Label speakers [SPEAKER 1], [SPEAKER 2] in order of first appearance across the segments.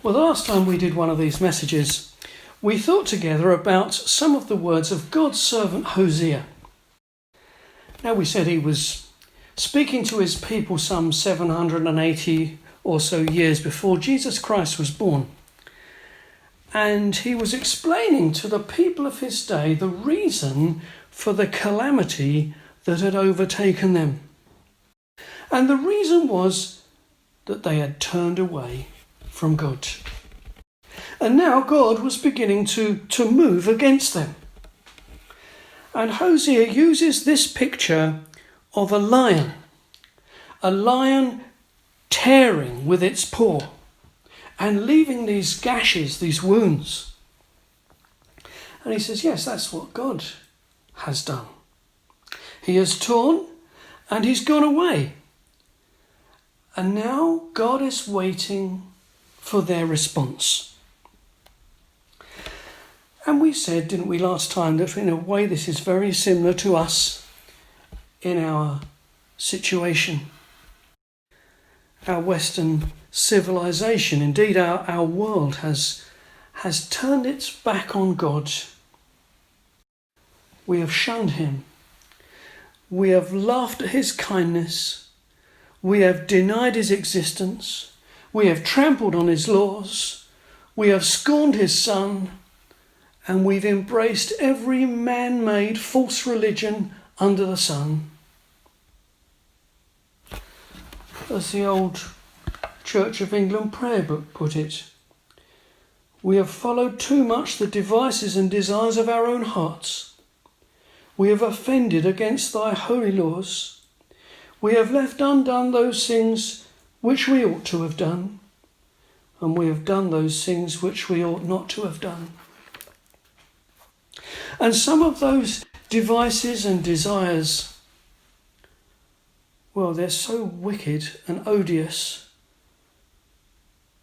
[SPEAKER 1] Well, the last time we did one of these messages, we thought together about some of the words of God's servant Hosea. Now, we said he was speaking to his people some 780 or so years before Jesus Christ was born. And he was explaining to the people of his day the reason for the calamity that had overtaken them. And the reason was that they had turned away from God. And now God was beginning to move against them. And Hosea uses this picture of a lion tearing with its paw and leaving these gashes, these wounds. And he says, yes, that's what God has done. He has torn and he's gone away. And now God is waiting for their response. And we said, didn't we, last time, that in a way this is very similar to us in our situation. Our Western civilization, indeed our world, has turned its back on God. We have shunned him. We have laughed at his kindness. We have denied his existence. We have trampled on his laws. We have scorned his son. And we've embraced every man-made false religion under the sun. As the old Church of England prayer book put it, we have followed too much the devices and desires of our own hearts. We have offended against thy holy laws. We have left undone those things which we ought to have done, and we have done those things which we ought not to have done. And some of those devices and desires, well, they're so wicked and odious,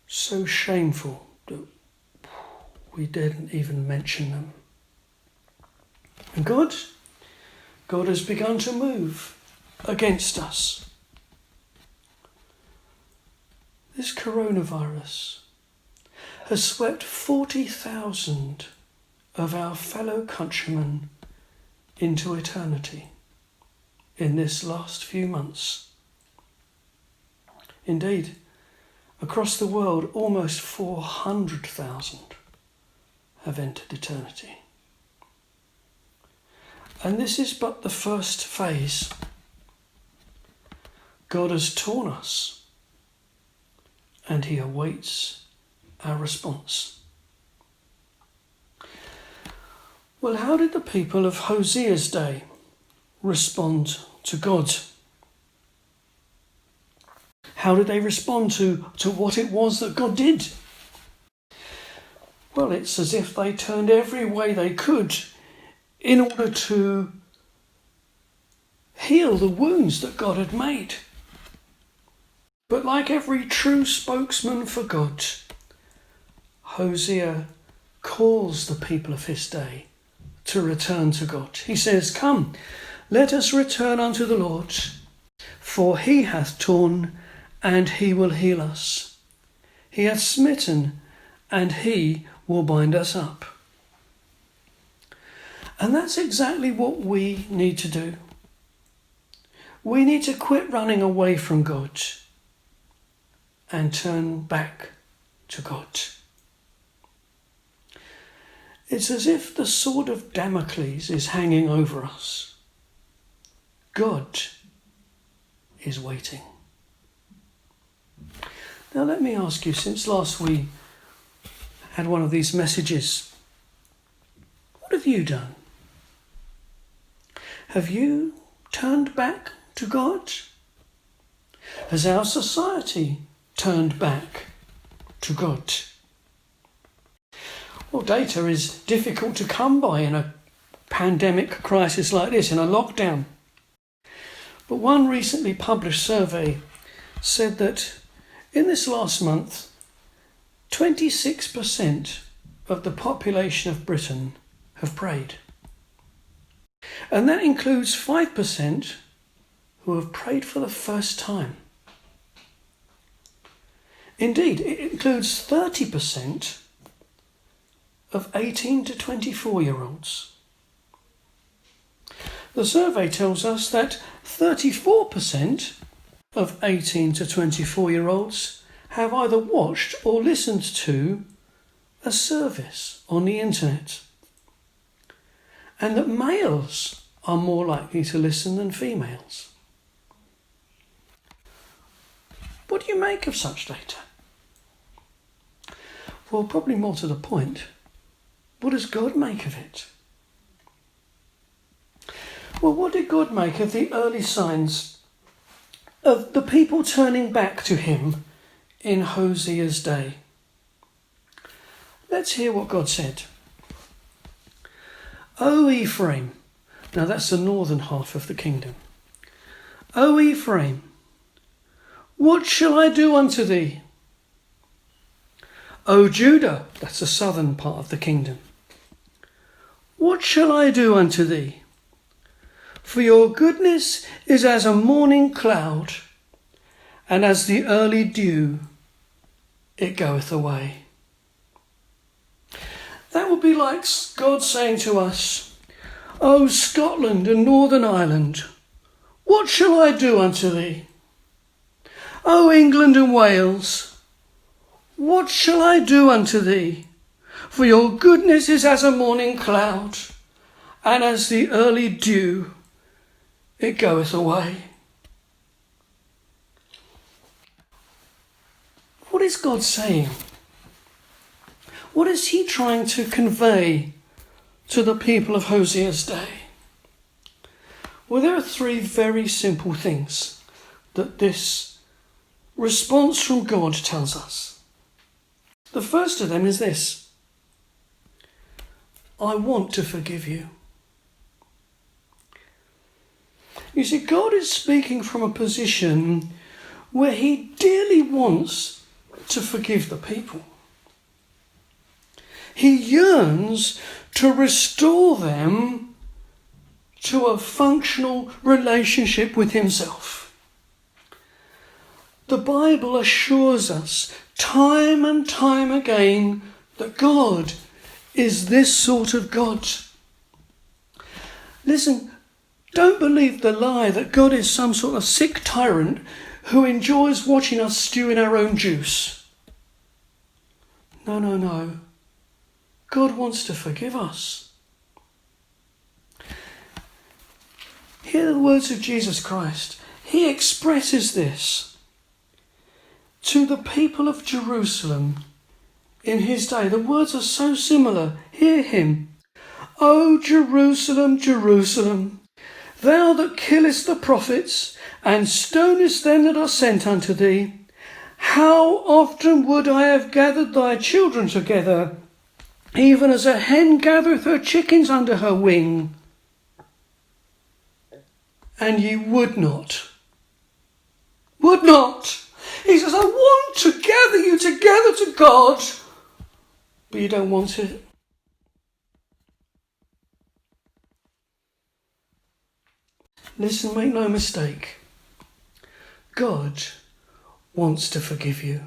[SPEAKER 1] so shameful that we didn't even mention them. And God has begun to move against us. This coronavirus has swept 40,000 of our fellow countrymen into eternity in this last few months. Indeed, across the world, almost 400,000 have entered eternity. And this is but the first phase. God has torn us, and he awaits our response. Well, how did the people of Hosea's day respond to God? How did they respond to what it was that God did? Well, it's as if they turned every way they could in order to heal the wounds that God had made. But like every true spokesman for God, Hosea calls the people of his day to return to God. He says, "Come, let us return unto the Lord, for he hath torn, and he will heal us. He hath smitten, and he will bind us up." And that's exactly what we need to do. We need to quit running away from God and turn back to God. It's as if the sword of Damocles is hanging over us. God is waiting. Now let me ask you, since last we had one of these messages, what have you done? Have you turned back to God? Has our society turned back to God? Well, data is difficult to come by in a pandemic crisis like this, in a lockdown. But one recently published survey said that in this last month, 26% of the population of Britain have prayed. And that includes 5% who have prayed for the first time. Indeed, it includes 30% of 18 to 24-year-olds. The survey tells us that 34% of 18 to 24-year-olds have either watched or listened to a service on the internet, and that males are more likely to listen than females. What do you make of such data? Well, probably more to the point, what does God make of it? Well, what did God make of the early signs of the people turning back to him in Hosea's day? Let's hear what God said. O Ephraim, now that's the northern half of the kingdom. O Ephraim, what shall I do unto thee? O Judah, that's the southern part of the kingdom. What shall I do unto thee? For your goodness is as a morning cloud, and as the early dew, it goeth away. That would be like God saying to us, O Scotland and Northern Ireland, what shall I do unto thee? O England and Wales, what shall I do unto thee? For your goodness is as a morning cloud, and as the early dew, it goeth away. What is God saying? What is he trying to convey to the people of Hosea's day? Well, there are three very simple things that this response from God tells us. The first of them is this: I want to forgive you. You see, God is speaking from a position where he dearly wants to forgive the people. He yearns to restore them to a functional relationship with himself. The Bible assures us time and time again that God is this sort of God. Listen, don't believe the lie that God is some sort of sick tyrant who enjoys watching us stew in our own juice. No. God wants to forgive us. Hear the words of Jesus Christ. He expresses this to the people of Jerusalem in his day. The words are so similar. Hear him. O Jerusalem, Jerusalem, thou that killest the prophets and stonest them that are sent unto thee, how often would I have gathered thy children together, even as a hen gathereth her chickens under her wing, and ye would not. Would not. He says, I want to gather you together to God, but you don't want it. Listen, make no mistake. God wants to forgive you.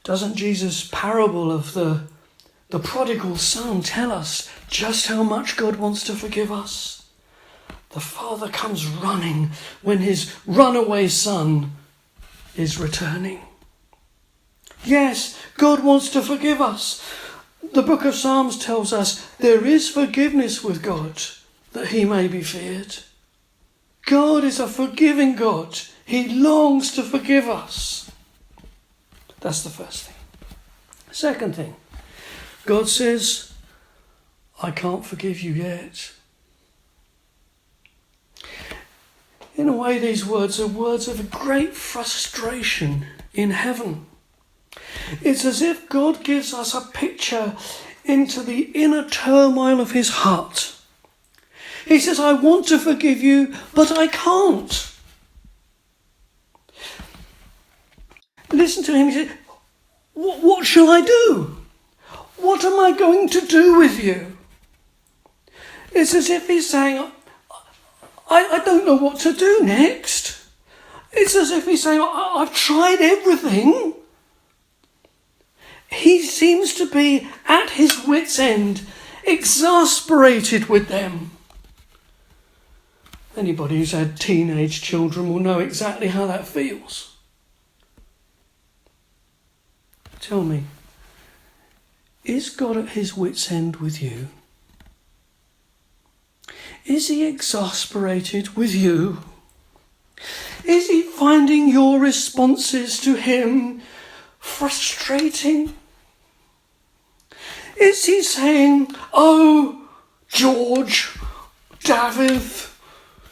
[SPEAKER 1] Doesn't Jesus' parable of the prodigal son tell us just how much God wants to forgive us? The father comes running when his runaway son is returning. Yes, God wants to forgive us. The book of Psalms tells us there is forgiveness with God, that he may be feared. God is a forgiving God. He longs to forgive us. That's the first thing. Second thing, God says, I can't forgive you yet. In a way, these words are words of great frustration in heaven. It's as if God gives us a picture into the inner turmoil of his heart. He says, I want to forgive you, but I can't. Listen to him. He said, what shall I do? What am I going to do with you? It's as if he's saying, I don't know what to do next. It's as if he's saying, I've tried everything. He seems to be at his wit's end, exasperated with them. Anybody who's had teenage children will know exactly how that feels. Tell me, is God at his wit's end with you? Is he exasperated with you? Is he finding your responses to him frustrating? Is he saying, oh, George, David,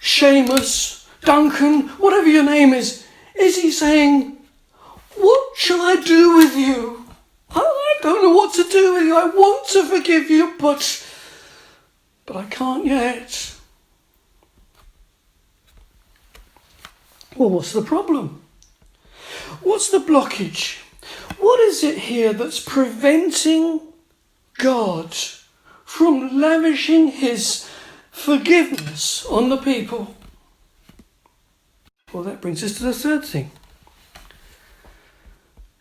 [SPEAKER 1] Seamus, Duncan, whatever your name is he saying, what shall I do with you? I don't know what to do with you. I want to forgive you, but I can't yet. Well, what's the problem? What's the blockage? What is it here that's preventing God from lavishing his forgiveness on the people? Well, that brings us to the third thing.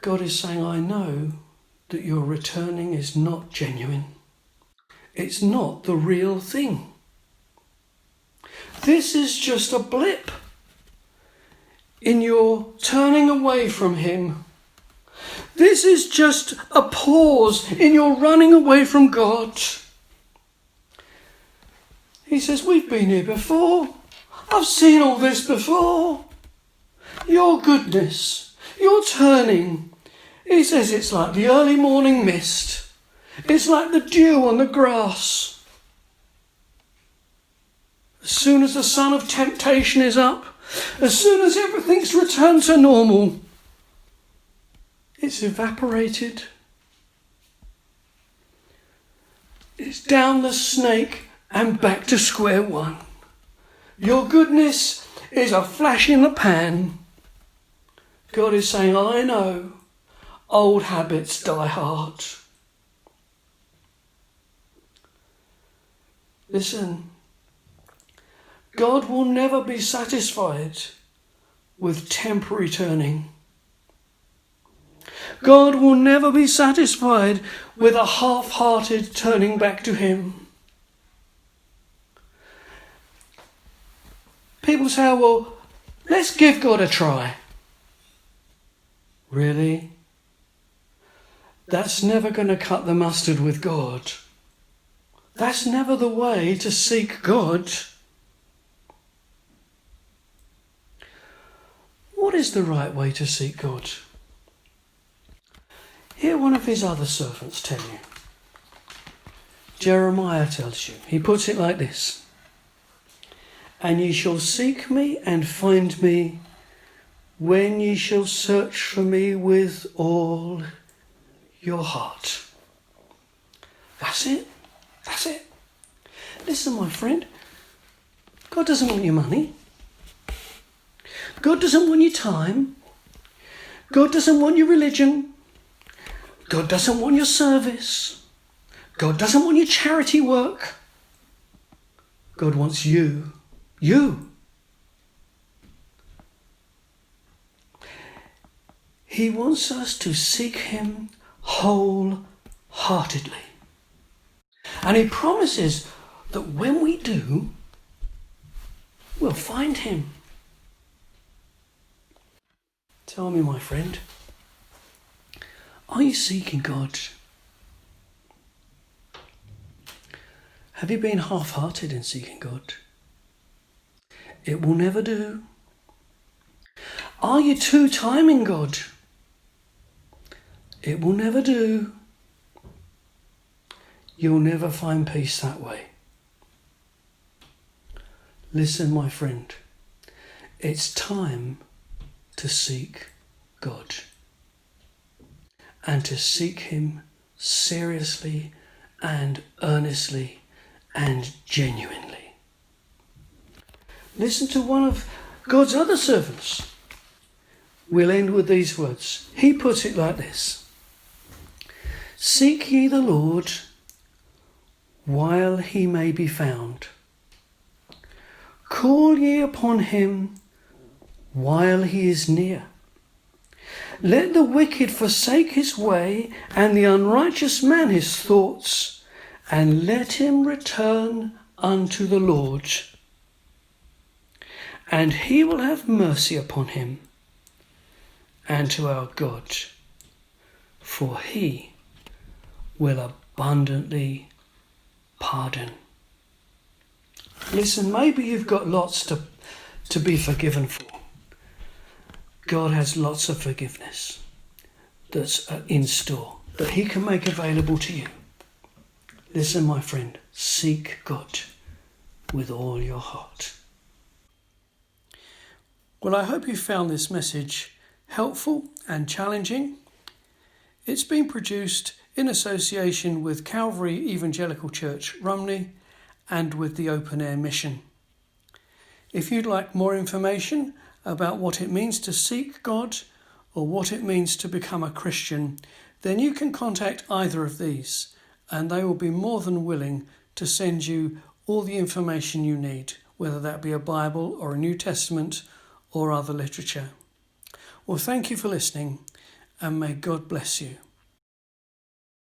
[SPEAKER 1] God is saying, I know that your returning is not genuine. It's not the real thing. This is just a blip in your turning away from him. This is just a pause in your running away from God. He says, we've been here before. I've seen all this before. Your goodness, your turning. He says it's like the early morning mist. It's like the dew on the grass. As soon as the sun of temptation is up, as soon as everything's returned to normal, it's evaporated. It's down the snake and back to square one. Your goodness is a flash in the pan. God is saying, I know, old habits die hard. Listen, God will never be satisfied with temporary turning. God will never be satisfied with a half-hearted turning back to him. People say, well, let's give God a try. Really? That's never going to cut the mustard with God. That's never the way to seek God. What is the right way to seek God? Hear one of his other servants tell you. Jeremiah tells you. He puts it like this. And ye shall seek me and find me when ye shall search for me with all your heart. That's it. That's it. Listen, my friend. God doesn't want your money. God doesn't want your time. God doesn't want your religion. God doesn't want your service. God doesn't want your charity work. God wants you. You. He wants us to seek him wholeheartedly. And he promises that when we do, we'll find him. Tell me, my friend, are you seeking God? Have you been half-hearted in seeking God? It will never do. Are you two-timing God? It will never do. You'll never find peace that way. Listen, my friend, it's time to seek God and to seek him seriously and earnestly and genuinely. Listen to one of God's other servants. We'll end with these words. He puts it like this. Seek ye the Lord while he may be found. Call ye upon him while he is near. Let the wicked forsake his way, and the unrighteous man his thoughts, and let him return unto the Lord, and he will have mercy upon him, and to our God, for he will abundantly pardon. Listen, maybe you've got lots to be forgiven for. God has lots of forgiveness that's in store that he can make available to you. Listen, my friend, seek God with all your heart. Well, I hope you found this message helpful and challenging. It's been produced in association with Calvary Evangelical Church, Rumney, and with the Open Air Mission. If you'd like more information about what it means to seek God or what it means to become a Christian, then you can contact either of these, and they will be more than willing to send you all the information you need, whether that be a Bible or a New Testament or other literature. Well, thank you for listening, and may God bless you.